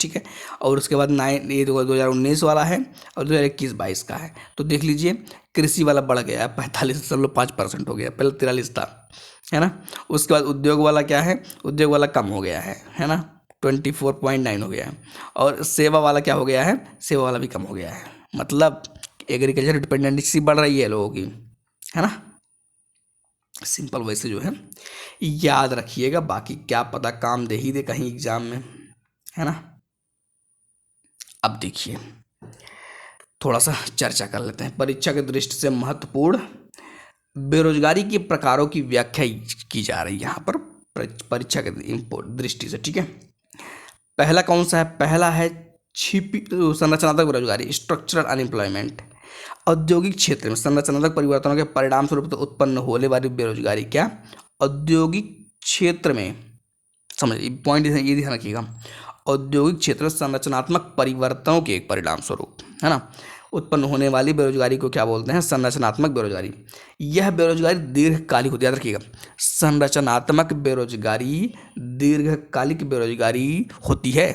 ठीक है, और उसके बाद 2019 वाला है और 2021-22 का है। तो देख लीजिए कृषि वाला बढ़ गया है, 45.5% हो गया, पहले 43 था, है ना। उसके बाद उद्योग वाला क्या है, उद्योग वाला कम हो गया है ना, 24.9 हो गया है। और सेवा वाला क्या हो गया है, सेवा वाला भी कम हो गया है। मतलब एग्रीकल्चर डिपेंडेंसी बढ़ रही है लोगों की, है ना। सिंपल वैसे जो है याद रखिएगा, बाकी क्या पता काम दे ही दे कहीं एग्जाम में, है ना। अब देखिए थोड़ा सा चर्चा कर लेते हैं। परीक्षा की दृष्टि से महत्वपूर्ण बेरोजगारी के प्रकारों की व्याख्या की जा रही है यहाँ पर परीक्षा की दृष्टि से। ठीक है, पहला कौन सा है, पहला है छिपी संरचनात्मक बेरोजगारी, स्ट्रक्चरल अनएम्प्लॉयमेंट। औद्योगिक क्षेत्र में संरचनात्मक परिवर्तनों के परिणाम स्वरूप उत्पन्न होने वाली बेरोजगारी। क्या, औद्योगिक क्षेत्र में, समझ पॉइंट ये ध्यान रखिएगा, औद्योगिक क्षेत्र में संरचनात्मक परिवर्तनों के एक परिणाम स्वरूप, है ना, उत्पन्न होने वाली बेरोजगारी को क्या बोलते हैं, संरचनात्मक बेरोजगारी। यह बेरोजगारी दीर्घकालिक होती है, याद रखिएगा, संरचनात्मक बेरोजगारी दीर्घकालिक बेरोजगारी होती है।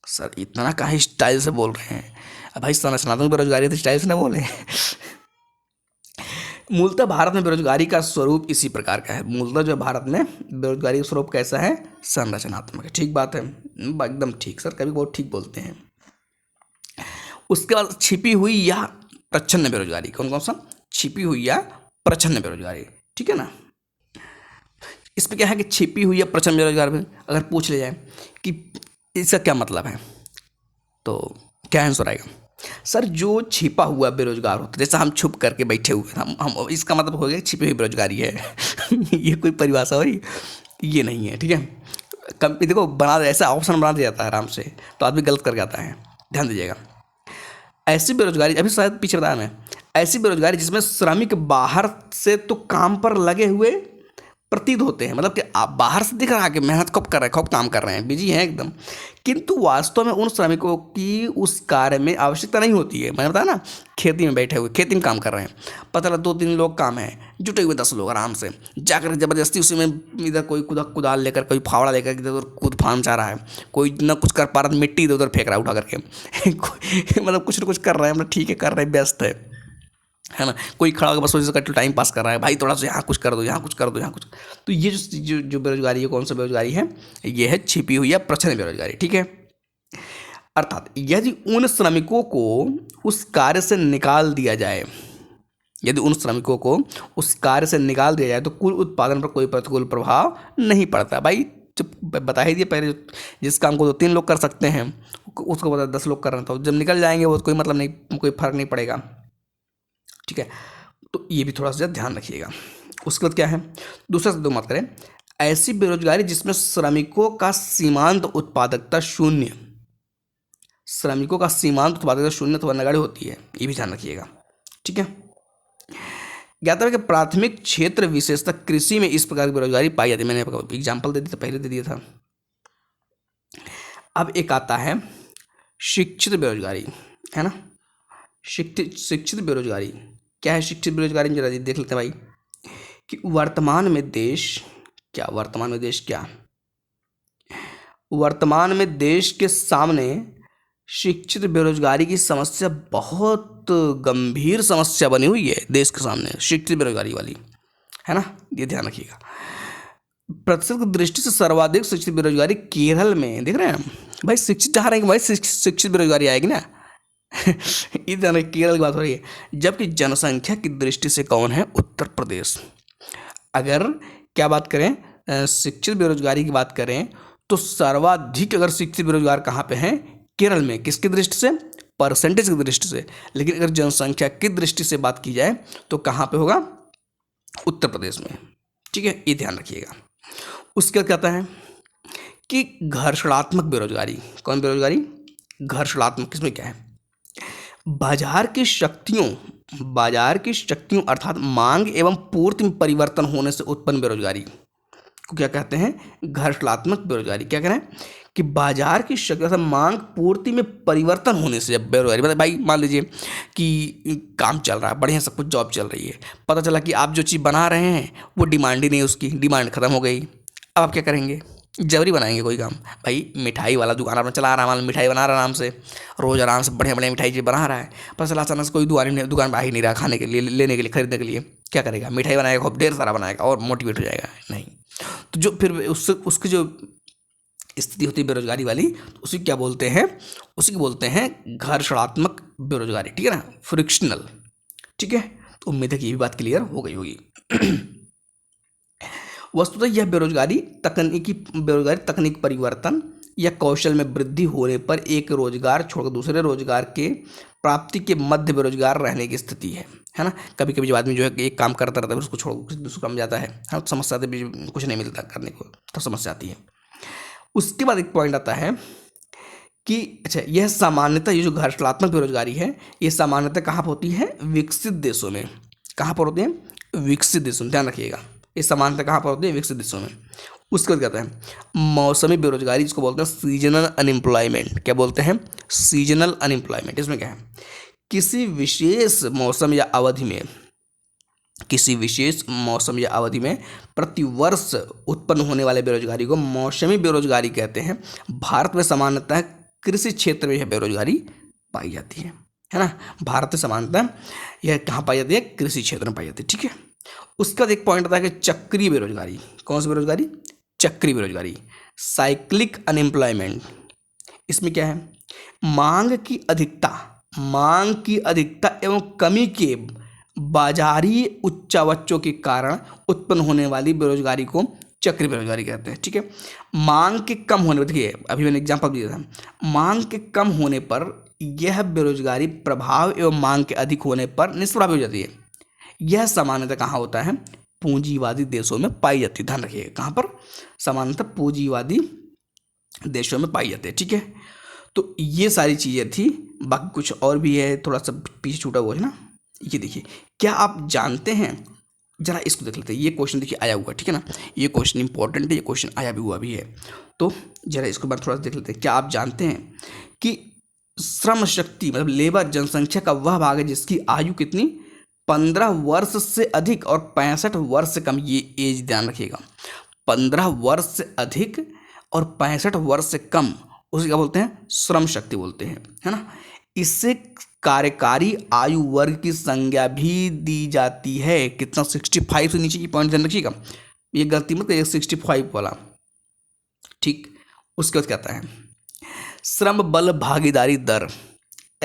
सर इतना काहे स्टाइल से बोल रहे हैं, अब भाई संरचनात्मक बेरोजगारी तो स्टाइल से ना बोले। मूलतः भारत में बेरोजगारी का स्वरूप इसी प्रकार का है। मूलतः जो भारत में बेरोजगारी का स्वरूप कैसा है, संरचनात्मक है। ठीक बात है, एकदम ठीक सर, कभी बहुत ठीक बोलते हैं। उसके बाद छिपी हुई या प्रच्छन्न बेरोजगारी, कौन कौन सा, छिपी हुई या प्रच्छन्न बेरोजगारी। ठीक है ना, इसमें क्या है कि छिपी हुई या प्रच्छन्न बेरोजगारी में अगर पूछ ले जाए कि इसका क्या मतलब है, तो क्या आंसर आएगा, सर जो छिपा हुआ बेरोजगार होता है, जैसे हम छुप करके बैठे हुए हम इसका मतलब हो गया छिपी हुई बेरोजगारी है। ये कोई परिभाषा हुई, ये नहीं है। ठीक है, देखो बना ऐसा ऑप्शन बना दिया जाता है आराम से, तो आदमी गलत कर जाता है, ध्यान दीजिएगा। ऐसी बेरोजगारी, अभी शायद पीछे बताया मैं, ऐसी बेरोजगारी जिसमें श्रमिक बाहर से तो काम पर लगे हुए प्रतीत होते हैं, मतलब कि आप बाहर से दिख रहा है कि मेहनत खूब कर रहे हैं, खूब काम कर रहे हैं, बिजी हैं एकदम, किंतु वास्तव में उन श्रमिकों की उस कार्य में आवश्यकता नहीं होती है। मैंने बताया ना, खेती में बैठे हुए, खेती में काम कर रहे हैं, पता लगा 2-3 लोग काम है, जुटे हुए 10 लोग आराम से जाकर जबरदस्ती उसी में इधर कोई कुदाल लेकर, कोई फावड़ा लेकर इधर कूद फान चाह रहा है, कोई न कुछ कर पा रहा, मिट्टी इधर उधर फेंक रहा है उठा करके। मतलब कुछ न कुछ कर रहा है, मतलब ठीक है कर रहे हैं, व्यस्त है ना। कोई खड़ा होकर बस वजह से टाइम पास कर रहा है, भाई थोड़ा सा यहाँ कुछ कर दो, यहाँ कुछ कर दो, यहाँ कुछ। तो ये जो बेरोजगारी है, कौन सा बेरोजगारी है, ये है छिपी हुई या प्रच्छन्न बेरोजगारी। ठीक है, अर्थात यदि उन श्रमिकों को उस कार्य से निकाल दिया जाए, यदि उन श्रमिकों को उस कार्य से निकाल दिया जाए तो कुल उत्पादन पर कोई प्रतिकूल प्रभाव नहीं पड़ता। भाई जब बता ही दिए पहले, जिस काम को 2-3 लोग कर सकते हैं उसको बता 10 लोग कर रहे हैं, तो जब निकल जाएंगे वो कोई मतलब नहीं, कोई फर्क नहीं पड़ेगा। ठीक है, तो ये भी थोड़ा सा ध्यान रखिएगा। उसके बाद क्या है, दूसरा शब्द मत करें, ऐसी बेरोजगारी जिसमें श्रमिकों का सीमांत उत्पादकता शून्य, श्रमिकों का सीमांत उत्पादकता शून्य अथवा नगण्य होती है, ये भी ध्यान रखिएगा। ठीक है, ज्ञात है कि प्राथमिक क्षेत्र विशेषतः कृषि में इस प्रकार की बेरोजगारी पाई जाती है। मैंने एग्जाम्पल दे दिया था, पहले दे दिया था। अब एक आता है शिक्षित बेरोजगारी, है ना। शिक्षित बेरोजगारी क्या है, शिक्षित बेरोजगारी जरा देख लेते हैं भाई, कि वर्तमान में देश के सामने शिक्षित बेरोजगारी की समस्या बहुत गंभीर समस्या बनी हुई है देश के सामने, शिक्षित बेरोजगारी वाली, है ना, ये ध्यान रखिएगा। प्रतिशत की दृष्टि से सर्वाधिक शिक्षित बेरोजगारी केरल में, देख रहे हैं हम भाई, शिक्षित जहाँ रहेंगे भाई शिक्षित बेरोजगारी आएगी ना। इधर केरल की बात हो रही है, जबकि जनसंख्या की दृष्टि से कौन है, उत्तर प्रदेश। अगर क्या बात करें, शिक्षित बेरोजगारी की बात करें तो सर्वाधिक अगर शिक्षित बेरोजगार कहाँ पे हैं? केरल में। किसकी दृष्टि से? परसेंटेज की दृष्टि से। लेकिन अगर जनसंख्या की दृष्टि से बात की जाए तो कहाँ पे होगा? उत्तर प्रदेश में। ठीक है, ये ध्यान रखिएगा। उसके बाद कहता है कि घर्षणात्मक बेरोजगारी। कौन बेरोजगारी? घर्षणात्मक। किसमें क्या है? बाजार की शक्तियों अर्थात मांग एवं पूर्ति में परिवर्तन होने से उत्पन्न बेरोजगारी को क्या कहते हैं? घर्षणात्मक बेरोजगारी। क्या कह रहे हैं कि बाजार की शक्ति अर्थात मांग पूर्ति में परिवर्तन होने से जब बेरोजगारी, मतलब भाई मान लीजिए कि काम चल रहा है बढ़िया, सब कुछ जॉब चल रही है, पता चला कि आप जो चीज़ बना रहे हैं वो डिमांड ही नहीं है, उसकी डिमांड खत्म हो गई। अब आप क्या करेंगे? जबरी बनाएंगे कोई काम। भाई मिठाई वाला दुकान अपना चला रहा है, मिठाई बना रहा है आराम से, रोज़ आराम से बढ़िया बढ़िया मिठाई बना रहा है, पता चला अचानक से कोई दुकान आ ही नहीं रहा खाने के लिए, लेने के लिए, खरीदने के लिए। क्या करेगा? मिठाई बनाएगा, खूब ढेर सारा बनाएगा और मोटिवेट हो जाएगा? नहीं। तो जो फिर उसकी जो स्थिति होती है बेरोजगारी वाली, तो उसी क्या बोलते हैं? उसी को बोलते हैं घर्षणात्मक बेरोजगारी। ठीक है ना, फ्रिक्शनल। ठीक है, तो उम्मीद है कि ये भी बात क्लियर हो गई होगी। वस्तुतः यह बेरोजगारी तकनीक परिवर्तन या कौशल में वृद्धि होने पर एक रोजगार छोड़कर दूसरे रोजगार के प्राप्ति के मध्य बेरोजगार रहने की स्थिति है ना। कभी कभी जब आदमी जो है एक काम करता रहता है, उसको छोड़ दूसरा काम जाता है, हाँ, तो समस्या आती है, कुछ नहीं मिलता करने को, तो समस्या आती है। उसके बाद एक पॉइंट आता है कि अच्छा, यह सामान्यतः, ये जो घर्षणात्मक बेरोजगारी है, ये सामान्यतः कहाँ पर होती है? विकसित देशों में। कहाँ पर होती है? विकसित देशों में। ध्यान रखिएगा, ये सामान्यतः कहाँ पर होती है? विकसित देशों में। उसके बाद कहते हैं मौसमी बेरोजगारी, जिसको बोलते हैं सीजनल अनएम्प्लॉयमेंट। क्या बोलते हैं? Seasonal unemployment. इसमें क्या है? किसी विशेष मौसम या अवधि में प्रतिवर्ष उत्पन्न होने वाले बेरोजगारी को मौसमी बेरोजगारी कहते हैं। भारत में सामान्यतः कृषि क्षेत्र में यह बेरोजगारी पाई जाती है ना। भारत में सामान्यतः यह कहाँ पाई जाती है? कृषि क्षेत्र में पाई जाती है। ठीक है, उसका एक पॉइंट आता है कि चक्रीय बेरोजगारी। कौन सी बेरोजगारी? चक्रीय बेरोजगारी, साइक्लिक अनएम्प्लॉयमेंट। इसमें क्या है? मांग की अधिकता एवं कमी के बाजारी उच्चावचों के कारण उत्पन्न होने वाली बेरोजगारी को चक्रीय बेरोजगारी कहते हैं। ठीक है, मांग के कम होने पर, देखिए अभी मैंने एग्जांपल दिया था, मांग के कम होने पर यह बेरोजगारी प्रभाव एवं मांग के अधिक होने पर निष्प्रभावी हो जाती है। यह सामान्यतः कहाँ होता है? पूंजीवादी देशों में पाई जाती है। ध्यान रखिएगा, कहाँ पर? सामान्यतः पूंजीवादी देशों में पाई जाती है। ठीक है, तो ये सारी चीज़ें थी, बाकी कुछ और भी है, थोड़ा सा पीछे छूटा हुआ है ना। ये देखिए, क्या आप जानते हैं, जरा इसको देख लेते हैं। ये क्वेश्चन देखिए आया हुआ, ठीक है ना, ये क्वेश्चन इंपॉर्टेंट है, ये क्वेश्चन आया भी हुआ भी है, तो जरा इसको बार थोड़ा सा देख लेते हैं। क्या आप जानते हैं कि श्रम शक्ति मतलब लेबर जनसंख्या का वह भाग है जिसकी आयु कितनी? 15 वर्ष से अधिक और 65 वर्ष से कम। ये एज ध्यान रखिएगा, 15 वर्ष से अधिक और 65 वर्ष से कम, उसे क्या बोलते हैं? श्रम शक्ति बोलते हैं, है ना। इससे कार्यकारी आयु वर्ग की संज्ञा भी दी जाती है। कितना? 65 से नीचे की पॉइंट ध्यान रखिएगा, ये गलती मत करिए, 65 वाला। ठीक, उसके बाद कहता है श्रम बल भागीदारी दर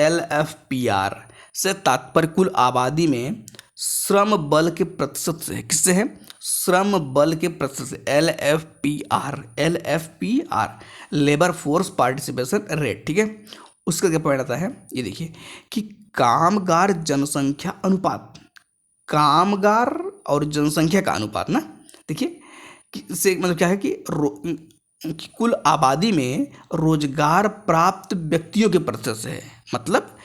LFPR से तात्पर्य कुल आबादी में श्रम बल के प्रतिशत से। किससे है? श्रम बल के प्रतिशत से। LFPR labour force participation rate. ठीक है, उसका क्या पॉइंट आता है? ये देखिए कि कामगार जनसंख्या अनुपात, कामगार और जनसंख्या का अनुपात ना, देखिए से मतलब क्या है कि कुल आबादी में रोजगार प्राप्त व्यक्तियों के प्रतिशत से है। मतलब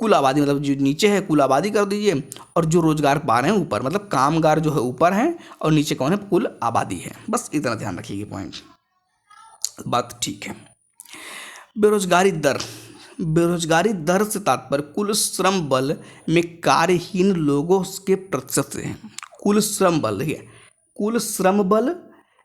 कुल आबादी, मतलब जो नीचे है कुल आबादी कर दीजिए, और जो रोजगार पा रहे हैं ऊपर, मतलब कामगार जो है ऊपर हैं और नीचे कौन है? कुल आबादी है। बस इतना ध्यान रखिए पॉइंट, बात ठीक है। बेरोजगारी दर से तात्पर्य कुल श्रम बल में कार्यहीन लोगों के प्रतिशत से है। कुल श्रम बल, देखिए कुल श्रम बल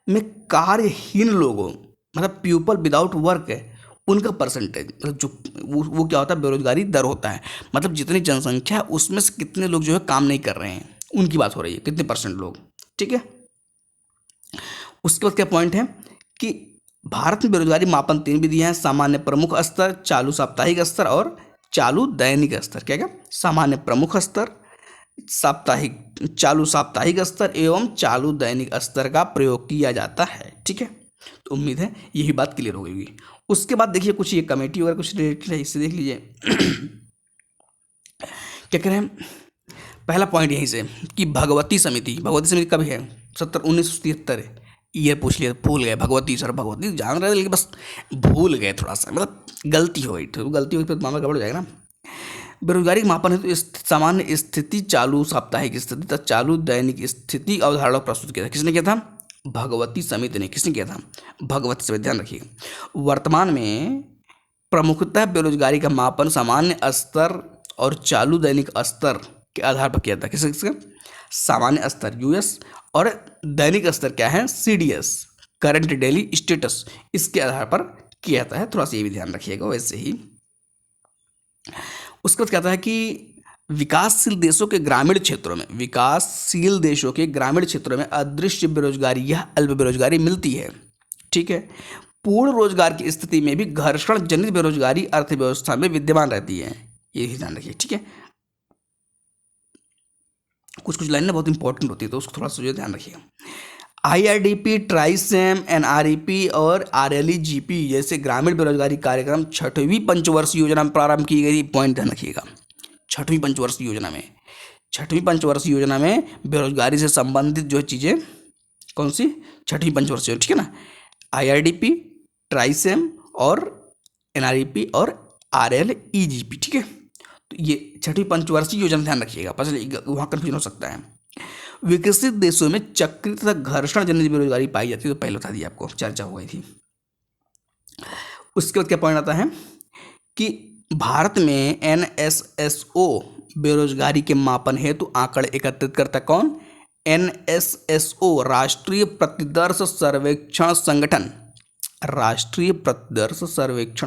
में कार्यहीन लोगों मतलब पीपल विदाउट वर्क है, उनका परसेंटेज, मतलब जो वो क्या होता है? बेरोजगारी दर होता है। मतलब जितनी जनसंख्या है उसमें से कितने लोग जो है काम नहीं कर रहे हैं, उनकी बात हो रही है, कितने परसेंट लोग। ठीक है, उसके बाद क्या पॉइंट है कि भारत में बेरोजगारी मापन 3 विधियां हैं: सामान्य प्रमुख स्तर, चालू साप्ताहिक स्तर और चालू दैनिक स्तर। क्या? सामान्य प्रमुख स्तर, चालू साप्ताहिक स्तर एवं चालू दैनिक स्तर का प्रयोग किया जाता है। ठीक है, तो उम्मीद है यही बात क्लियर हो गई होगी। उसके बाद देखिए कुछ ये कमेटी वगैरह कुछ रिलेटेड है, इससे देख लीजिए। क्या कह रहे हैं, पहला पॉइंट यहीं से कि भगवती समिति कब है, 1973। ईयर पूछ लिया, भूल गए, भगवती सर भगवती जान रहे थे लेकिन बस भूल गए थोड़ा सा, मतलब गलती हो गई, तो गलती हो गई तो मामला गड़बड़ हो जाएगा ना। बेरोजगारी के मापन है तो सामान्य स्थिति, चालू साप्ताहिक स्थिति तथा चालू दैनिक स्थिति अवधारणा प्रस्तुत किया था। किसने किया था? भगवती समिति ने। किसने किया था? भगवती समिति। ध्यान रखिएगा, वर्तमान में प्रमुखतः बेरोजगारी का मापन सामान्य स्तर और चालू दैनिक स्तर के आधार पर किया था। किसका? सामान्य स्तर यूएस और दैनिक स्तर क्या है? सीडीएस, करंट डेली स्टेटस, इसके आधार पर किया जाता है। थोड़ा सा ये भी ध्यान रखिएगा। वैसे ही उसके बाद कहता है कि विकासशील देशों के ग्रामीण क्षेत्रों में अदृश्य बेरोजगारी या अल्प बेरोजगारी मिलती है। ठीक है, पूर्ण रोजगार की स्थिति में भी घर्षण जनित बेरोजगारी अर्थव्यवस्था में विद्यमान रहती है, ये भी ध्यान रखिए। ठीक है, कुछ लाइनें बहुत इंपॉर्टेंट होती है तो उसको थोड़ा सा ध्यान रखिएगा। IRDP, ट्राइसेम, NREP और RLEGP जैसे ग्रामीण बेरोजगारी कार्यक्रम 6वीं पंचवर्षीय योजना में प्रारंभ की गई। पॉइंट ध्यान रखिएगा, 6वीं पंचवर्षीय योजना में बेरोजगारी से संबंधित जो चीज़ें कौन सी? 6वीं पंचवर्षीय, ठीक है ना। IRDP, ट्राइसेम और NREP और RLEGP, ठीक है। तो ये 6वीं पंचवर्षीय योजना ध्यान रखिएगा, वहाँ कन्फ्यूजन हो सकता है। विकसित देशों में चक्रित तथा घर्षण जनित बेरोजगारी पाई जाती है, तो पहले बता दिया आपको, चर्चा हो गई थी। उसके बाद क्या पॉइंट आता है कि भारत में NSSO बेरोजगारी के मापन हेतु आंकड़े एकत्रित करता कौन? NSSO, राष्ट्रीय प्रतिदर्श सर्वेक्षण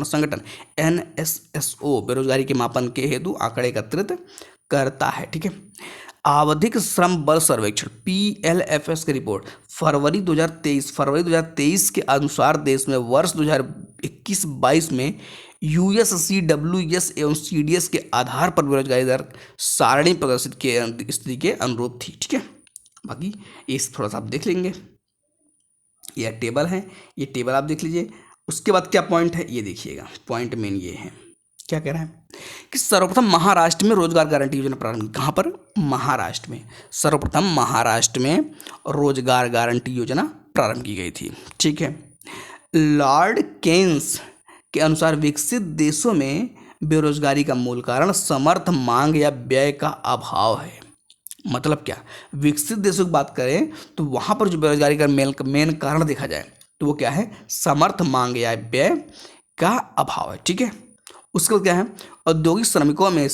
संगठन NSSO बेरोजगारी के मापन के हेतु आंकड़े एकत्रित करता है। ठीक है, आवधिक श्रम बल सर्वेक्षण PLFS की रिपोर्ट फरवरी 2023 के अनुसार देश में वर्ष 2021-22 में USCWS एवं CDS के आधार पर बेरोजगारी दर सारणी प्रदर्शित के स्थिति के अनुरूप थी। ठीक है, बाकी ये थोड़ा सा आप देख लेंगे, यह टेबल है, ये टेबल आप देख लीजिए। उसके बाद क्या पॉइंट है ये देखिएगा, पॉइंट मेन ये है, क्या कह रहा है कि सर्वप्रथम महाराष्ट्र में रोजगार गारंटी योजना प्रारंभ। कहाँ पर? महाराष्ट्र में। सर्वप्रथम महाराष्ट्र में रोजगार गारंटी योजना प्रारंभ की गई थी। ठीक है, लॉर्ड केन्स के अनुसार विकसित देशों में बेरोजगारी का मूल कारण समर्थ मांग या व्यय का अभाव है। मतलब क्या? विकसित देशों की बात करें तो वहाँ पर जो बेरोजगारी का मेन कारण देखा जाए तो वो क्या है? समर्थ मांग या व्यय का अभाव है। ठीक है, उसके बाद क्या है? औद्योगिक श्रमिकों में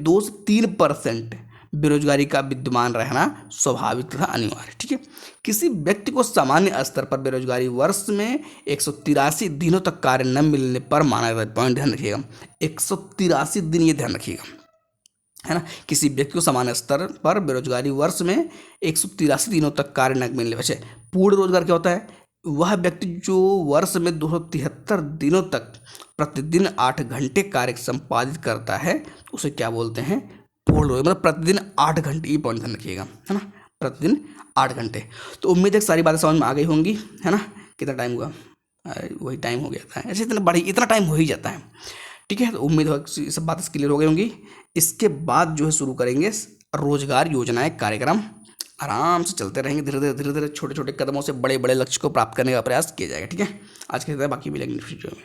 2 से 3% बेरोजगारी का विद्यमान रहना स्वाभाविक तथा अनिवार्य। ठीक है, किसी व्यक्ति को सामान्य स्तर पर बेरोजगारी वर्ष में 183 दिनों तक कार्य न मिलने पर माना जाता है। पॉइंट ध्यान रखिएगा, 183 दिन, ये ध्यान रखिएगा, है ना। किसी व्यक्ति को सामान्य स्तर पर बेरोजगारी वर्ष में 183 दिनों तक कार्य न मिलने। वैसे पूर्ण रोजगार क्या होता है? वह व्यक्ति जो वर्ष में 273 दिनों तक प्रतिदिन 8 घंटे कार्य संपादित करता है उसे क्या बोलते हैं? पूर्ण रोजगार। मतलब प्रतिदिन 8 घंटे, ये पॉइंट ध्यान रखिएगा, है ना, प्रतिदिन 8 घंटे। तो उम्मीद है सारी बातें समझ में आ गई होंगी, है ना। कितना टाइम हुआ? वही टाइम हो गया था, ऐसे इतना टाइम हो ही जाता है। ठीक है, तो उम्मीद है सब बातें क्लियर हो गई होंगी। इसके बाद जो है शुरू करेंगे रोजगार योजनाएं, कार्यक्रम आराम से चलते रहेंगे, धीरे धीरे छोटे छोटे कदमों से बड़े बड़े लक्ष्य को प्राप्त करने का प्रयास किया जाएगा। ठीक है, आज के बाकी मिलेंगे वीडियो में।